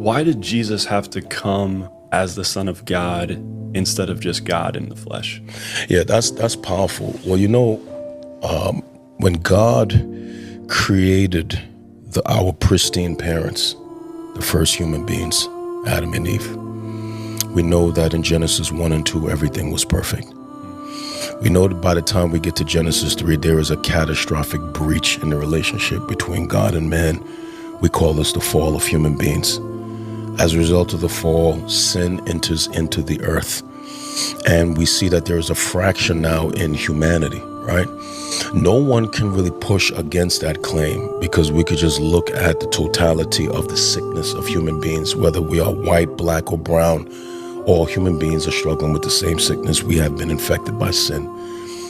Why did Jesus have to come as the Son of God instead of just God in the flesh? Yeah, that's powerful. Well, when God created our pristine parents, the first human beings, Adam and Eve, we know that in Genesis 1 and 2, everything was perfect. We know that by the time we get to Genesis 3, there is a catastrophic breach in the relationship between God and man. We call this the fall of human beings. As a result of the fall, sin enters into the earth. And we see that there is a fraction now in humanity, right? No one can really push against that claim because we could just look at the totality of the sickness of human beings, whether we are white, black, or brown. All human beings are struggling with the same sickness. We have been infected by sin.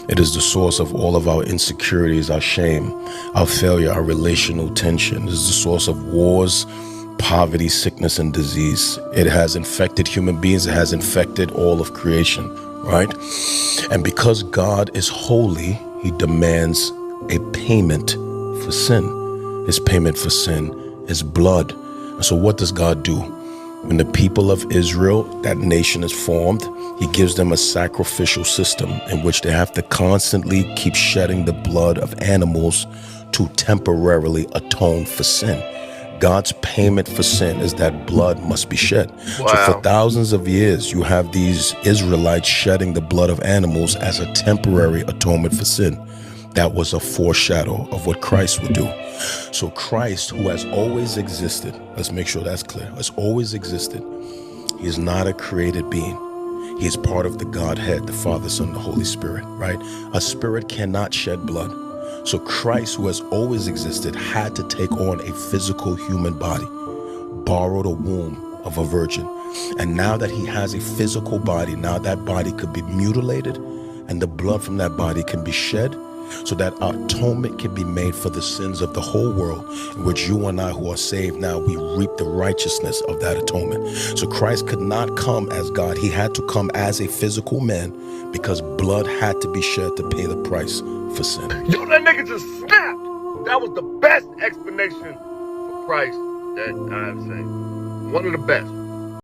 It is the source of all of our insecurities, our shame, our failure, our relational tension. It is the source of wars, poverty, sickness, and disease. It has infected human beings. It has infected all of creation, right? And because God is holy, he demands a payment for sin. His payment for sin is blood. And so what does God do? When the people of Israel, that nation is formed, he gives them a sacrificial system in which they have to constantly keep shedding the blood of animals to temporarily atone for sin. God's payment for sin is that blood must be shed. Wow. So for thousands of years, you have these Israelites shedding the blood of animals as a temporary atonement for sin. That was a foreshadow of what Christ would do. So Christ, who has always existed, let's make sure that's clear, has always existed. He is not a created being. He is part of the Godhead, the Father, Son, and the Holy Spirit, right? A spirit cannot shed blood. So Christ, who has always existed, had to take on a physical human body, borrowed a womb of a virgin. And now that he has a physical body, now that body could be mutilated and the blood from that body can be shed so that atonement can be made for the sins of the whole world, in which you and I who are saved now, we reap the righteousness of that atonement. So Christ could not come as God. He had to come as a physical man because blood had to be shed to pay the price for sin. Yo, that nigga just snapped. That was the best explanation for Christ that I've seen. One of the best.